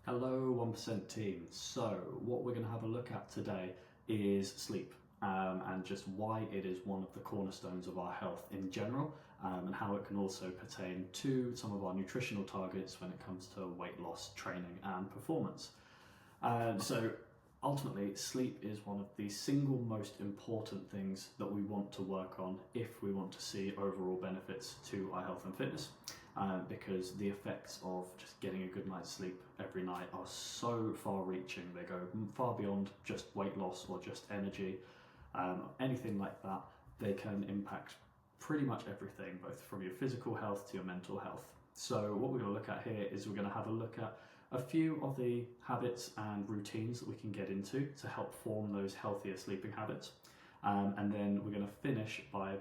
Hello 1% team. So what we're going to have a look at today is sleep and just why it is one of the cornerstones of our health in general, and how it can also pertain to some of our nutritional targets when it comes to weight loss, training and performance. So ultimately, sleep is one of the single most important things that we want to work on if we want to see overall benefits to our health and fitness. Because the effects of just getting a good night's sleep every night are so far reaching. They go far beyond just weight loss or just energy, anything like that. They can impact pretty much everything, both from your physical health to your mental health. So what we're going to look at here is we're going to have a look at a few of the habits and routines that we can get into to help form those healthier sleeping habits. And then we're going to finish by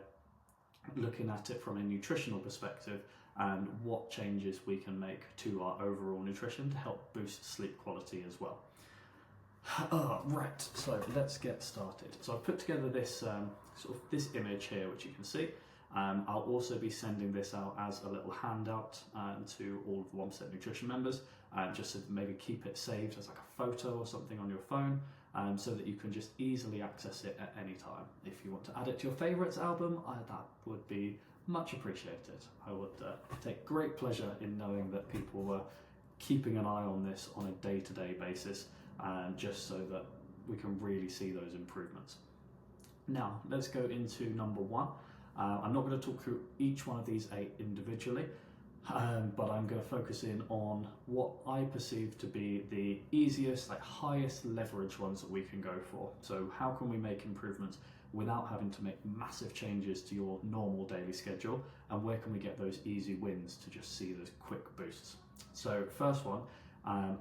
looking at it from a nutritional perspective and what changes we can make to our overall nutrition to help boost sleep quality as well. Right, so let's get started. So I've put together this this image here, which you can see. I'll also be sending this out as a little handout to all of the 1% Nutrition members, just to maybe keep it saved as like a photo or something on your phone, so that you can just easily access it at any time. If you want to add it to your favourites album, that would be much appreciated. I would take great pleasure in knowing that people were keeping an eye on this on a day-to-day basis, just so that we can really see those improvements. Now, let's go into number one. I'm not going to talk through each one of these 8 individually, but I'm going to focus in on what I perceive to be the easiest, highest leverage ones that we can go for. So how can we make improvements without having to make massive changes to your normal daily schedule, and where can we get those easy wins to just see those quick boosts? So first one,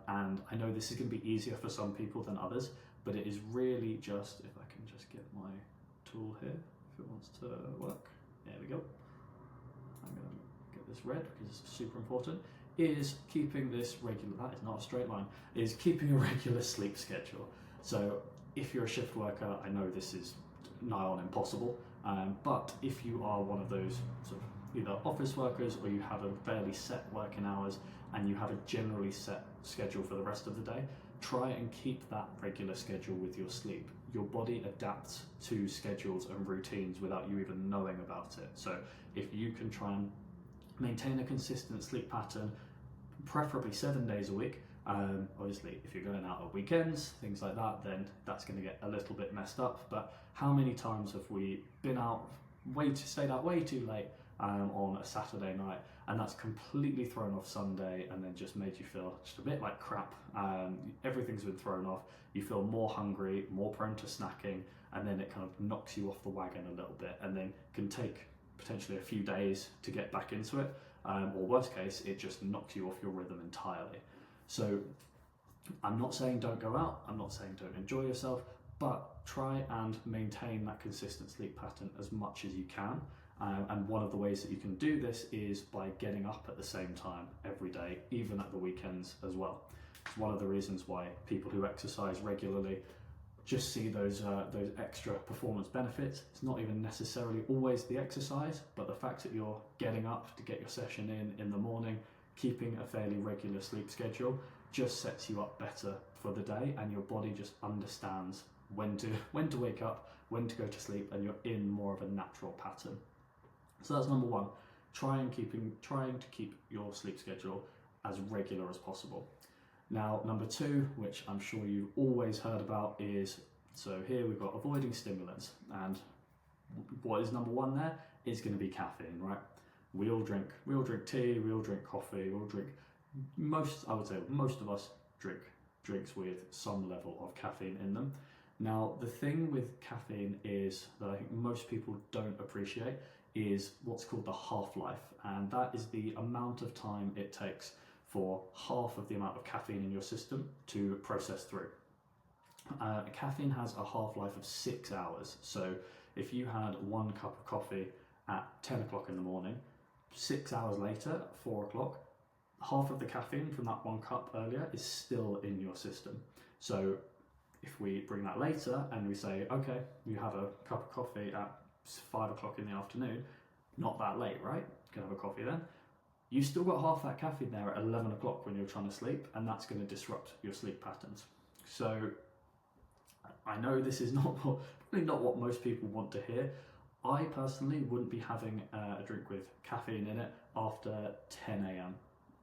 and I know this is going to be easier for some people than others, but it is really just, if I can just get my tool here, if it wants to work, there we go. I'm going to get this red because it's super important, is keeping this regular, that is not a straight line, is keeping a regular sleep schedule. So if you're a shift worker, I know this is nigh on impossible, but if you are one of those sort of either office workers or you have a fairly set working hours and you have a generally set schedule for the rest of the day, try and keep that regular schedule with your sleep. Your body adapts to schedules and routines without you even knowing about it. So if you can try and maintain a consistent sleep pattern, preferably 7 days a week, obviously if you're going out at weekends, things like that, then that's going to get a little bit messed up. But how many times have we been out, stayed out way too late on a Saturday night, and that's completely thrown off Sunday and then just made you feel just a bit like crap. Everything's been thrown off, you feel more hungry, more prone to snacking, and then it kind of knocks you off the wagon a little bit, and then can take potentially a few days to get back into it, or worst case, it just knocks you off your rhythm entirely. So I'm not saying don't go out, I'm not saying don't enjoy yourself, but try and maintain that consistent sleep pattern as much as you can. And one of the ways that you can do this is by getting up at the same time every day, even at the weekends as well. It's one of the reasons why people who exercise regularly just see those extra performance benefits. It's not even necessarily always the exercise, but the fact that you're getting up to get your session in the morning, keeping a fairly regular sleep schedule, just sets you up better for the day, and your body just understands when to wake up, when to go to sleep, and you're in more of a natural pattern. So that's number one, trying to keep your sleep schedule as regular as possible. Now, number two, which I'm sure you've always heard about, is, so here we've got avoiding stimulants, and what is number one there is going to be caffeine, right? We all drink tea, we all drink coffee, we all drink, I would say most of us drink drinks with some level of caffeine in them. Now, the thing with caffeine is that I think most people don't appreciate is what's called the half-life, and that is the amount of time it takes for half of the amount of caffeine in your system to process through. Caffeine has a half-life of 6 hours, so if you had 1 cup of coffee at 10 o'clock in the morning, 6 hours later at 4 o'clock, half of the caffeine from that 1 cup earlier is still in your system. So if we bring that later and we say, okay, you have a cup of coffee at 5 o'clock in the afternoon, not that late, right? You can have a coffee then. you've still got half that caffeine there at 11 o'clock when you're trying to sleep, and that's going to disrupt your sleep patterns. So I know this is probably not what most people want to hear. I personally wouldn't be having a drink with caffeine in it after 10 a.m.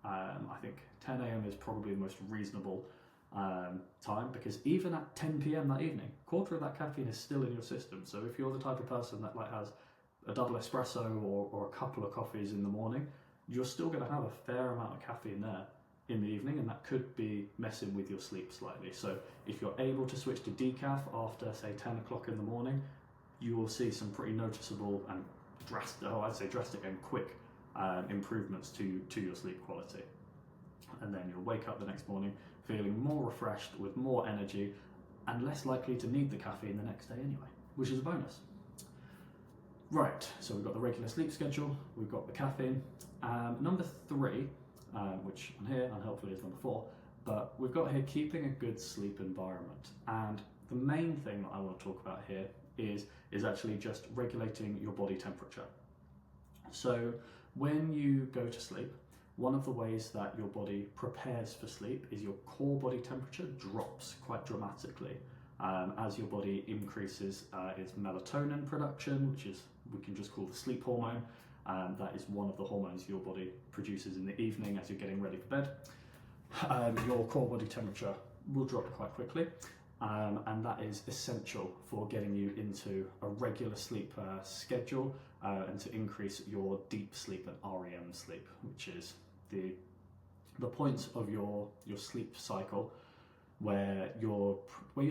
I think 10 a.m. is probably the most reasonable time, because even at 10 p.m. that evening, a quarter of that caffeine is still in your system. So if you're the type of person that like has a double espresso or a couple of coffees in the morning, you're still going to have a fair amount of caffeine there in the evening, and that could be messing with your sleep slightly. So if you're able to switch to decaf after say 10 o'clock in the morning, you will see some pretty noticeable and drastic and quick improvements to your sleep quality. And then you'll wake up the next morning feeling more refreshed, with more energy, and less likely to need the caffeine the next day anyway, which is a bonus. Right, so we've got the regular sleep schedule, we've got the caffeine. Number 3, which on here unhelpfully is number 4, but we've got here keeping a good sleep environment. And the main thing that I want to talk about here is actually just regulating your body temperature. So when you go to sleep, one of the ways that your body prepares for sleep is your core body temperature drops quite dramatically as your body increases its melatonin production, which is we can just call the sleep hormone. That is one of the hormones your body produces in the evening as you're getting ready for bed. Your core body temperature will drop quite quickly, and that is essential for getting you into a regular sleep schedule and to increase your deep sleep and REM sleep, which is the point of your sleep cycle where you're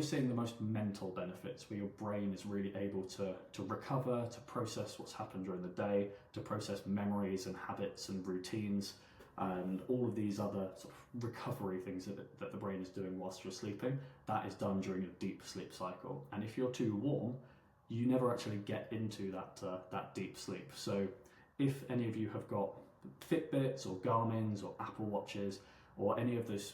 seeing the most mental benefits, where your brain is really able to recover, to process what's happened during the day, to process memories and habits and routines, and all of these other sort of recovery things that the brain is doing whilst you're sleeping. That is done during a deep sleep cycle. And if you're too warm, you never actually get into that deep sleep. So if any of you have got Fitbits or Garmin's or Apple Watches or any of those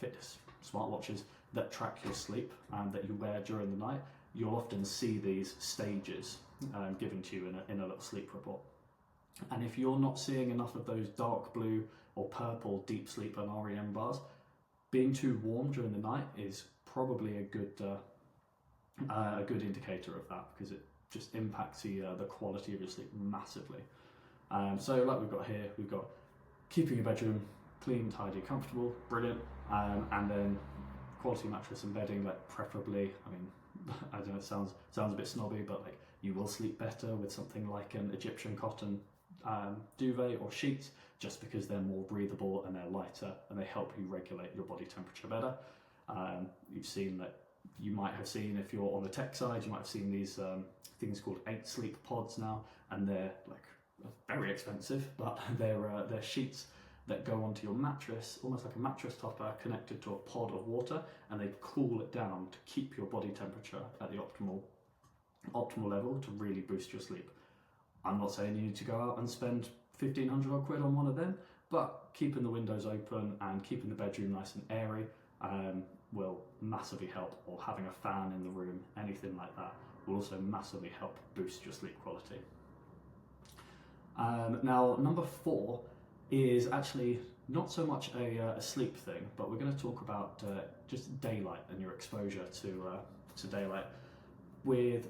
fitness smartwatches that track your sleep that you wear during the night, you'll often see these stages given to you in a little sleep report. And if you're not seeing enough of those dark blue or purple deep sleep and REM bars, being too warm during the night is probably a good indicator of that, because it just impacts the quality of your sleep massively. So like we've got here, we've got keeping your bedroom clean, tidy, comfortable, brilliant, and then quality mattress and bedding, like preferably, I mean, I don't know, it sounds a bit snobby, but like you will sleep better with something like an Egyptian cotton duvet or sheets, just because they're more breathable and they're lighter and they help you regulate your body temperature better. You might have seen, if you're on the tech side, you might have seen these things called 8 sleep pods now, and they're like very expensive, but they're sheets that go onto your mattress, almost like a mattress topper connected to a pod of water, and they cool it down to keep your body temperature at the optimal level to really boost your sleep. I'm not saying you need to go out and spend 1,500 odd quid on one of them, but keeping the windows open and keeping the bedroom nice and airy will massively help, or having a fan in the room, anything like that, will also massively help boost your sleep quality. Now, number 4 is actually not so much a sleep thing, but we're going to talk about just daylight and your exposure to daylight, with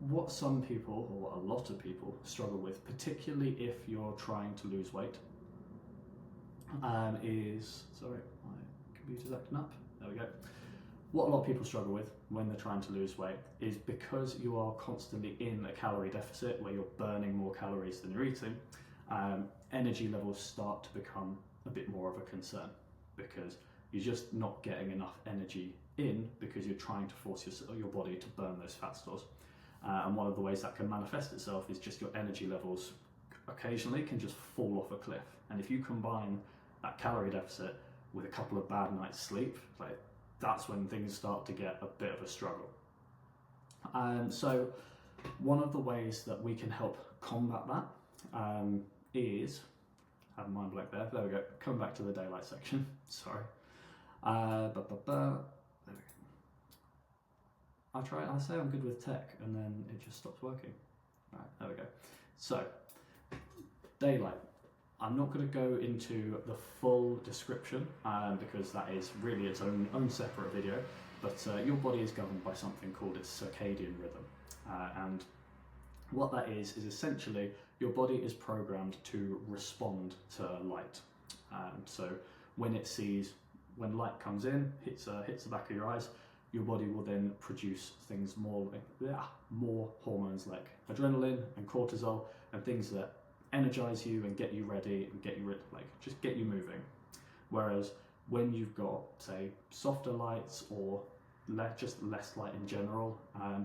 what some people, or what a lot of people struggle with, particularly if you're trying to lose weight, sorry, my computer's acting up, there we go. What a lot of people struggle with when they're trying to lose weight is, because you are constantly in a calorie deficit where you're burning more calories than you're eating, energy levels start to become a bit more of a concern, because you're just not getting enough energy in because you're trying to force your body to burn those fat stores. And one of the ways that can manifest itself is just your energy levels occasionally can just fall off a cliff. And if you combine that calorie deficit with a couple of bad nights sleep, that's when things start to get a bit of a struggle. So one of the ways that we can help combat that is, have a mind blank there we go, come back to the daylight section, sorry. There we go. I say I'm good with tech and then it just stops working. Right, there we go. So, daylight. I'm not going to go into the full description because that is really its own separate video, but your body is governed by something called its circadian rhythm. And what that is essentially your body is programmed to respond to light. So when light comes in, hits the back of your eyes, your body will then produce things more hormones like adrenaline and cortisol and things that energize you and get you ready and just get you moving. Whereas when you've got, say, softer lights or just less light in general,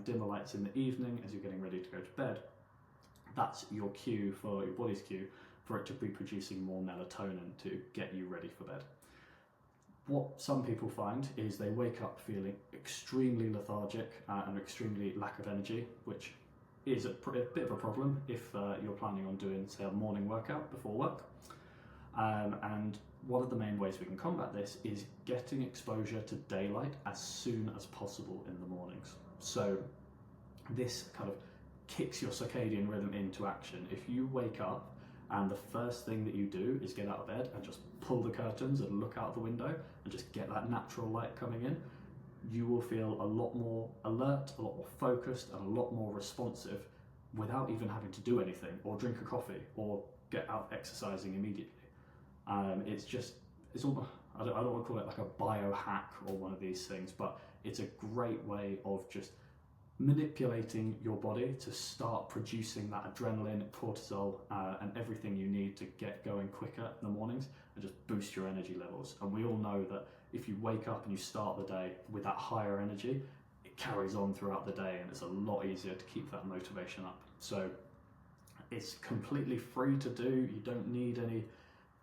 dimmer lights in the evening as you're getting ready to go to bed, that's your body's cue for it to be producing more melatonin to get you ready for bed. What some people find is they wake up feeling extremely lethargic and extremely lack of energy, which is a bit of a problem if you're planning on doing, say, a morning workout before work. And one of the main ways we can combat this is getting exposure to daylight as soon as possible in the mornings. So this kind of kicks your circadian rhythm into action. If you wake up and the first thing that you do is get out of bed and just pull the curtains and look out the window and just get that natural light coming in, you will feel a lot more alert, a lot more focused, and a lot more responsive without even having to do anything or drink a coffee or get out exercising immediately. It's almost, I don't want to call it like a biohack or one of these things, but it's a great way of just manipulating your body to start producing that adrenaline, cortisol, and everything you need to get going quicker in the mornings and just boost your energy levels. And we all know that if you wake up and you start the day with that higher energy, it carries on throughout the day and it's a lot easier to keep that motivation up. So it's completely free to do. You don't need any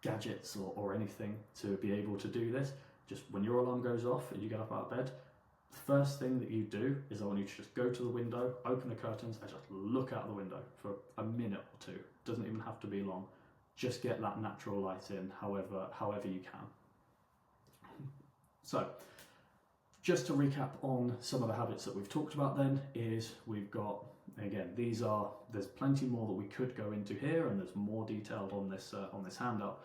gadgets or anything to be able to do this. Just when your alarm goes off and you get up out of bed, the first thing that you do is I want you to just go to the window, open the curtains, and just look out the window for a minute or two. It doesn't even have to be long. Just get that natural light in however you can. So, just to recap on some of the habits that we've talked about then, is we've got, again, there's plenty more that we could go into here, and there's more detailed on this handout,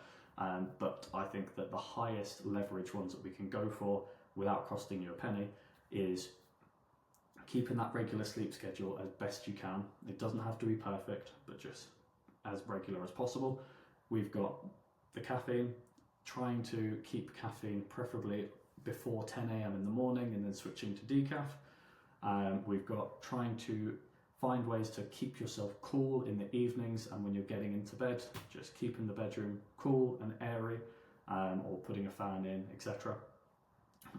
but I think that the highest leverage ones that we can go for without costing you a penny is keeping that regular sleep schedule as best you can. It doesn't have to be perfect, but just as regular as possible. We've got the caffeine, trying to keep caffeine preferably before 10 a.m. in the morning and then switching to decaf. We've got trying to find ways to keep yourself cool in the evenings and when you're getting into bed, just keeping the bedroom cool and airy, or putting a fan in, etc.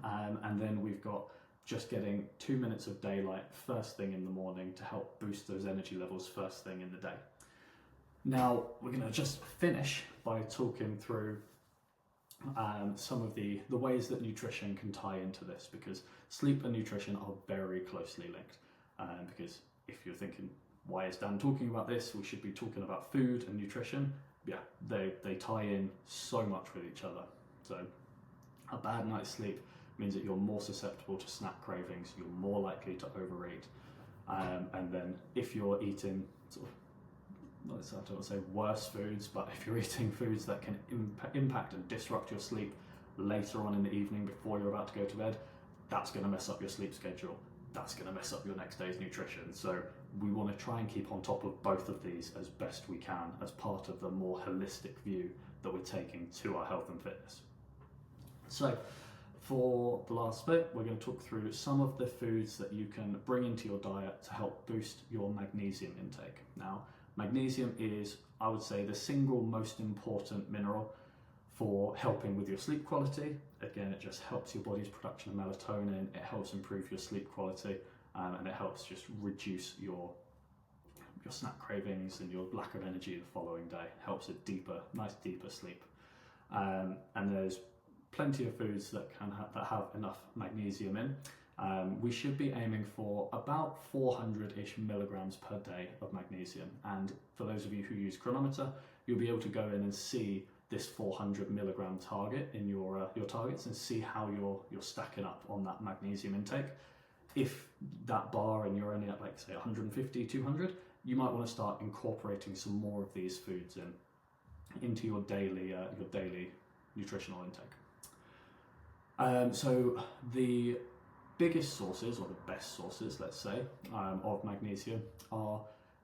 And then we've got just getting 2 minutes of daylight first thing in the morning to help boost those energy levels first thing in the day. Now, we're going to just finish by talking through some of the ways that nutrition can tie into this, because sleep and nutrition are very closely linked. Because if you're thinking, why is Dan talking about this? We should be talking about food and nutrition. Yeah, they tie in so much with each other. So a bad night's sleep means that you're more susceptible to snack cravings, you're more likely to overeat. And then if you're eating sort of, I don't want to say worse foods, but if you're eating foods that can impact and disrupt your sleep later on in the evening before you're about to go to bed, that's going to mess up your sleep schedule. That's going to mess up your next day's nutrition. So we want to try and keep on top of both of these as best we can as part of the more holistic view that we're taking to our health and fitness. So for the last bit, we're going to talk through some of the foods that you can bring into your diet to help boost your magnesium intake. Now, magnesium is, I would say, the single most important mineral for helping with your sleep quality. Again, it just helps your body's production of melatonin, it helps improve your sleep quality, and it helps just reduce your snack cravings and your lack of energy the following day. It helps a nice deeper sleep. And there's plenty of foods that have enough magnesium in. We should be aiming for about 400-ish milligrams per day of magnesium. And for those of you who use Chronometer, you'll be able to go in and see this 400 milligram target in your targets and see how you're stacking up on that magnesium intake. If that bar and you're only at, like, say, 150, 200, you might want to start incorporating some more of these foods in. into your daily nutritional intake. So the biggest sources, or the best sources, let's say, of magnesium are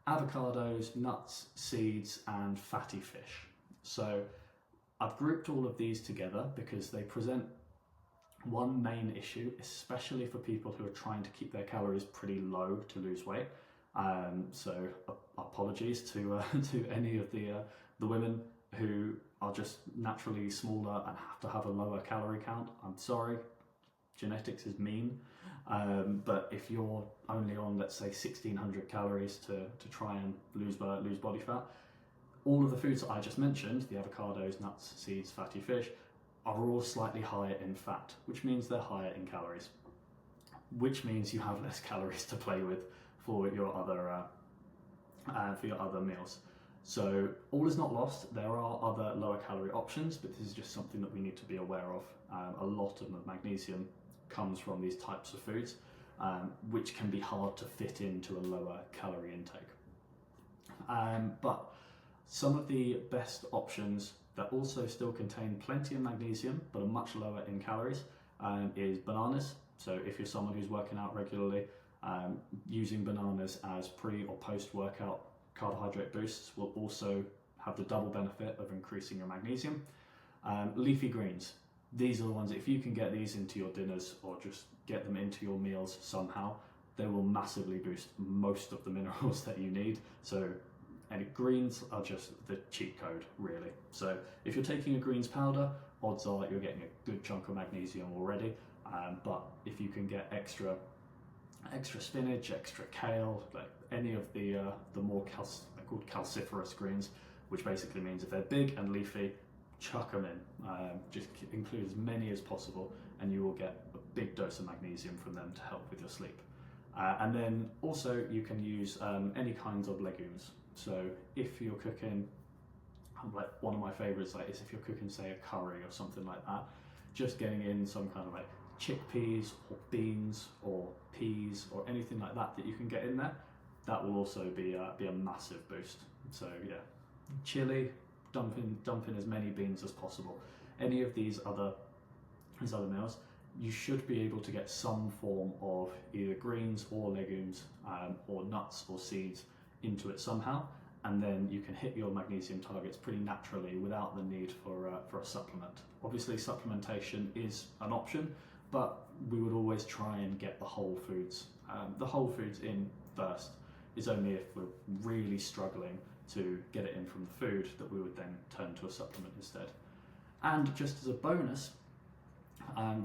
avocados, nuts, seeds, and fatty fish. So I've grouped all of these together because they present one main issue, especially for people who are trying to keep their calories pretty low to lose weight. So apologies to any of the women who are just naturally smaller and have to have a lower calorie count. I'm sorry, genetics is mean. But if you're only on, let's say, 1600 calories to try and lose body fat, all of the foods that I just mentioned, the avocados, nuts, seeds, fatty fish, are all slightly higher in fat, which means they're higher in calories, which means you have less calories to play with for your other meals. So all is not lost. There are other lower calorie options, but this is just something that we need to be aware of. A lot of the magnesium comes from these types of foods, which can be hard to fit into a lower calorie intake. But some of the best options that also still contain plenty of magnesium but are much lower in calories is bananas. So if you're someone who's working out regularly, using bananas as pre or post workout carbohydrate boosts will also have the double benefit of increasing your magnesium. Leafy greens, these are the ones, if you can get these into your dinners or just get them into your meals somehow, they will massively boost most of the minerals that you need. So greens are just the cheat code, really. So if you're taking a greens powder, odds are you're getting a good chunk of magnesium already. But if you can get extra spinach, extra kale, like any of the more they're called calciferous greens, which basically means if they're big and leafy, chuck them in. Just include as many as possible, and you will get a big dose of magnesium from them to help with your sleep. And then also you can use any kinds of legumes. So if you're cooking, like one of my favorites is if you're cooking, say, a curry or something like that, just getting in some kind of like chickpeas or beans or peas or anything like that you can get in there, that will also be a massive boost. So yeah, chili, dump in as many beans as possible. Any of these other meals, you should be able to get some form of either greens or legumes or nuts or seeds into it somehow, and then you can hit your magnesium targets pretty naturally without the need for a supplement. Obviously supplementation is an option, but we would always try and get the whole foods in first. Is only if we're really struggling to get it in from the food that we would then turn to a supplement instead. And just as a bonus,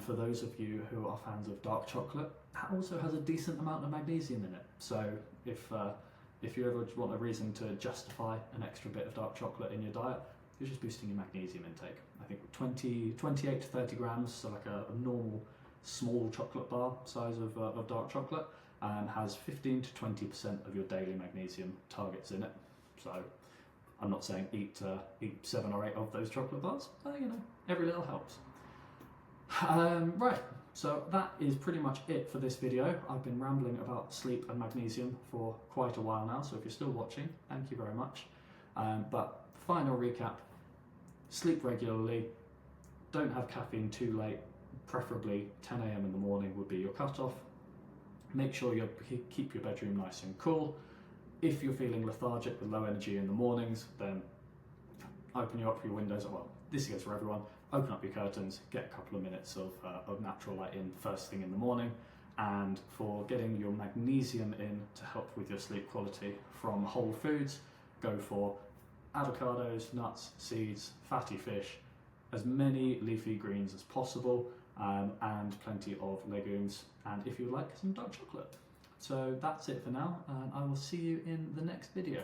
for those of you who are fans of dark chocolate, that also has a decent amount of magnesium in it. So if you ever want a reason to justify an extra bit of dark chocolate in your diet, you're just boosting your magnesium intake. I think 28 to 30 grams, so like a normal small chocolate bar size of dark chocolate, has 15 to 20% of your daily magnesium targets in it. So I'm not saying eat 7 or 8 of those chocolate bars, but every little helps. Right, so that is pretty much it for this video. I've been rambling about sleep and magnesium for quite a while now, so if you're still watching, thank you very much. But final recap, sleep regularly, don't have caffeine too late, preferably 10 AM in the morning would be your cutoff. Make sure you keep your bedroom nice and cool. If you're feeling lethargic with low energy in the mornings, then open up your windows. Well, this goes for everyone. Open up your curtains, get a couple of minutes of natural light in first thing in the morning. And for getting your magnesium in to help with your sleep quality from whole foods, go for avocados, nuts, seeds, fatty fish, as many leafy greens as possible, and plenty of legumes, and if you would like, some dark chocolate. So that's it for now, and I will see you in the next video.